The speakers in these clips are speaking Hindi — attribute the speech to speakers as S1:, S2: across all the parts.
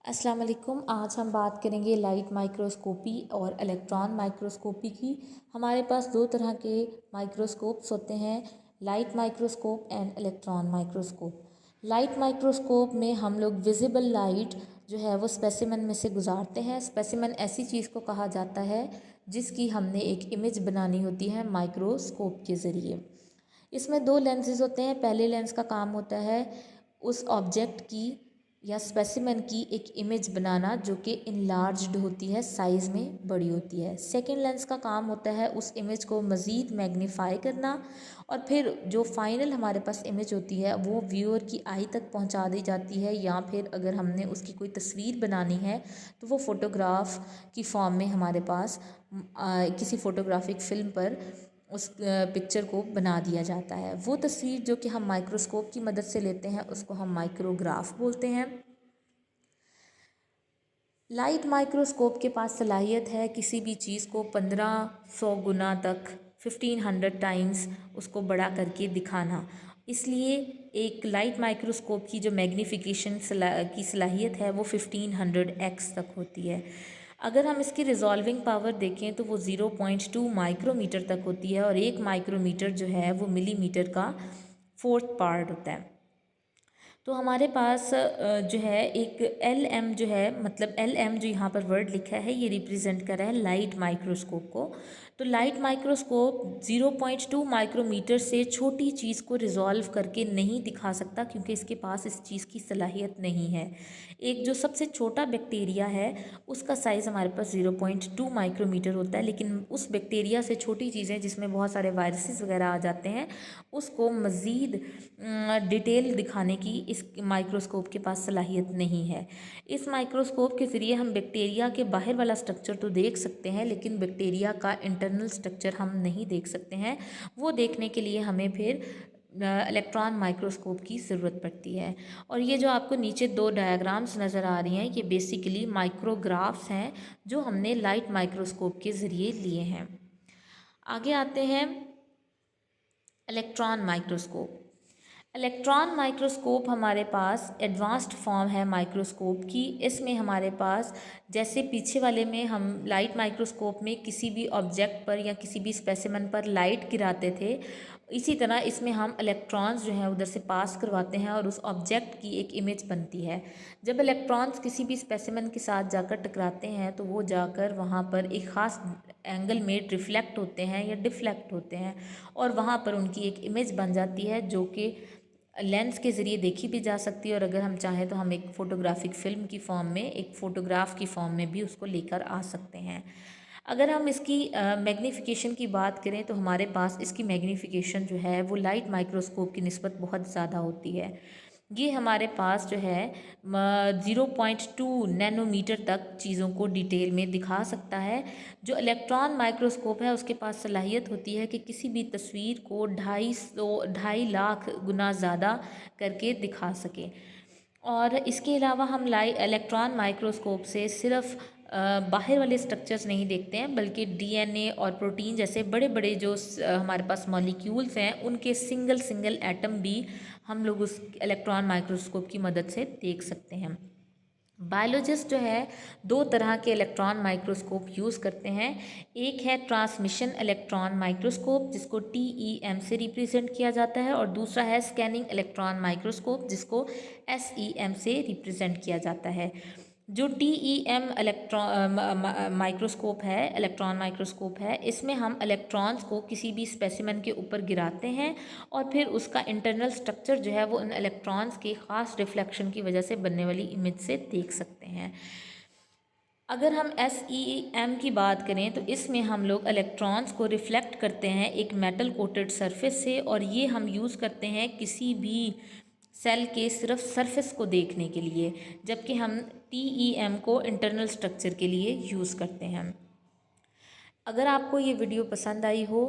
S1: अस्सलाम वालेकुम। आज हम बात करेंगे लाइट माइक्रोस्कोपी और इलेक्ट्रॉन माइक्रोस्कोपी की। हमारे पास दो तरह के माइक्रोस्कोप्स होते हैं, light microscope and electron microscope. Light microscope में हम लोग विजिबल लाइट जो है वो स्पेसिमन में से गुजारते हैं। स्पेसिमन ऐसी चीज़ को कहा जाता है जिसकी हमने एक इमेज बनानी होती है माइक्रोस्कोप के ज़रिए। इसमें दो लेंसेज होते हैं। पहले लेंस का काम होता है उस ऑब्जेक्ट की या स्पेसिमेन की एक इमेज बनाना जो कि इनलार्ज्ड होती है, साइज़ में बड़ी होती है। सेकंड लेंस का काम होता है उस इमेज को मज़ीद मैग्नीफाई करना और फिर जो फाइनल हमारे पास इमेज होती है वो व्यूअर की आई तक पहुंचा दी जाती है, या फिर अगर हमने उसकी कोई तस्वीर बनानी है तो वो फ़ोटोग्राफ की फॉर्म में हमारे पास किसी फ़ोटोग्राफिक फ़िल्म पर उस पिक्चर को बना दिया जाता है। वो तस्वीर जो कि हम माइक्रोस्कोप की मदद से लेते हैं उसको हम माइक्रोग्राफ बोलते हैं। लाइट माइक्रोस्कोप के पास सलाहियत है किसी भी चीज़ को 1500 गुना तक 1500 टाइम्स उसको बड़ा करके दिखाना। इसलिए एक लाइट माइक्रोस्कोप की जो मैग्नीफिकेशन की सलाहियत है वो 1500x तक होती है। अगर हम इसकी रिजॉल्विंग पावर देखें तो वो 0.2 माइक्रोमीटर तक होती है, और 1 माइक्रोमीटर जो है वो मिलीमीटर का 4th पार्ट होता है। तो हमारे पास जो है एक LM जो है, मतलब LM जो यहाँ पर वर्ड लिखा है ये रिप्रेजेंट कर रहा है लाइट माइक्रोस्कोप को। तो लाइट माइक्रोस्कोप 0.2 माइक्रोमीटर से छोटी चीज़ को रिजॉल्व करके नहीं दिखा सकता, क्योंकि इसके पास इस चीज़ की सलाहियत नहीं है। एक जो सबसे छोटा बैक्टीरिया है उसका साइज़ हमारे पास 0.2 माइक्रोमीटर होता है, लेकिन उस बैक्टीरिया से छोटी चीज़ें जिसमें बहुत सारे वायरसेस वगैरह आ जाते हैं उसको मज़ीद डिटेल दिखाने की इस माइक्रोस्कोप के पास सलाहियत नहीं है। इस माइक्रोस्कोप के ज़रिए हम बैक्टीरिया के बाहर वाला स्ट्रक्चर तो देख सकते हैं, लेकिन बैक्टीरिया का इंटरनल स्ट्रक्चर हम नहीं देख सकते हैं। वो देखने के लिए हमें फिर इलेक्ट्रॉन माइक्रोस्कोप की ज़रूरत पड़ती है। और ये जो आपको नीचे दो डायग्राम्स नज़र आ रही हैं ये बेसिकली माइक्रोग्राफ्स हैं जो हमने लाइट माइक्रोस्कोप के ज़रिए लिए हैं। आगे आते हैं इलेक्ट्रॉन माइक्रोस्कोप। इलेक्ट्रॉन माइक्रोस्कोप हमारे पास एडवांस्ड फॉर्म है माइक्रोस्कोप की। इसमें हमारे पास जैसे पीछे वाले में हम लाइट माइक्रोस्कोप में किसी भी ऑब्जेक्ट पर या किसी भी स्पेसिमन पर लाइट गिराते थे, इसी तरह इसमें हम इलेक्ट्रॉन्स जो हैं उधर से पास करवाते हैं और उस ऑब्जेक्ट की एक इमेज बनती है। जब इलेक्ट्रॉन्स किसी भी स्पेसिमन के साथ जाकर टकराते हैं तो वो जाकर वहाँ पर एक ख़ास एंगल में रिफ्लेक्ट होते हैं या डिफ्लेक्ट होते हैं, और वहाँ पर उनकी एक इमेज बन जाती है जो कि लेंस के ज़रिए देखी भी जा सकती है, और अगर हम चाहें तो हम एक फ़ोटोग्राफिक फ़िल्म की फॉर्म में, एक फ़ोटोग्राफ की फॉर्म में भी उसको लेकर आ सकते हैं। अगर हम इसकी मैग्नीफिकेशन की बात करें तो हमारे पास इसकी मैग्नीफिकेशन जो है वो लाइट माइक्रोस्कोप की निस्बत बहुत ज़्यादा होती है। ये हमारे पास जो है 0.2 नैनोमीटर तक चीज़ों को डिटेल में दिखा सकता है। जो इलेक्ट्रॉन माइक्रोस्कोप है उसके पास सलाहियत होती है कि किसी भी तस्वीर को 2.5 लाख गुना ज़्यादा करके दिखा सके। और इसके अलावा हम इलेक्ट्रॉन माइक्रोस्कोप से सिर्फ बाहर वाले स्ट्रक्चर्स नहीं देखते हैं, बल्कि DNA और प्रोटीन जैसे बड़े बड़े जो हमारे पास मॉलिक्यूल्स हैं उनके सिंगल सिंगल एटम भी हम लोग उस इलेक्ट्रॉन माइक्रोस्कोप की मदद से देख सकते हैं। बायोलॉजिस्ट जो है दो तरह के इलेक्ट्रॉन माइक्रोस्कोप यूज़ करते हैं। एक है ट्रांसमिशन इलेक्ट्रॉन माइक्रोस्कोप जिसको TEM से रिप्रेजेंट किया जाता है, और दूसरा है स्कैनिंग इलेक्ट्रॉन माइक्रोस्कोप जिसको SEM से रिप्रेजेंट किया जाता है। जो TEM माइक्रोस्कोप है, इलेक्ट्रॉन माइक्रोस्कोप है, इसमें हम इलेक्ट्रॉन्स को किसी भी स्पेसिमन के ऊपर गिराते हैं और फिर उसका इंटरनल स्ट्रक्चर जो है वो उन इलेक्ट्रॉन्स के ख़ास रिफ्लेक्शन की वजह से बनने वाली इमेज से देख सकते हैं। अगर हम SEM की बात करें तो इसमें हम लोग इलेक्ट्रॉन्स को रिफ्लेक्ट करते हैं एक मेटल कोटेड सरफेस से, और ये हम यूज़ करते हैं किसी भी सेल के सिर्फ सरफेस को देखने के लिए, जबकि हम TEM को इंटरनल स्ट्रक्चर के लिए यूज़ करते हैं। अगर आपको ये वीडियो पसंद आई हो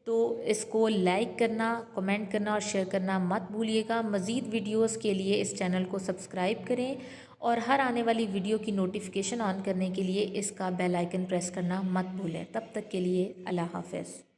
S1: तो इसको लाइक करना, कमेंट करना और शेयर करना मत भूलिएगा। मज़ीद वीडियोस के लिए इस चैनल को सब्सक्राइब करें और हर आने वाली वीडियो की नोटिफिकेशन ऑन करने के लिए इसका बेल आइकन प्रेस करना मत भूलें। तब तक के लिए अल्लाह हाफ़िज़।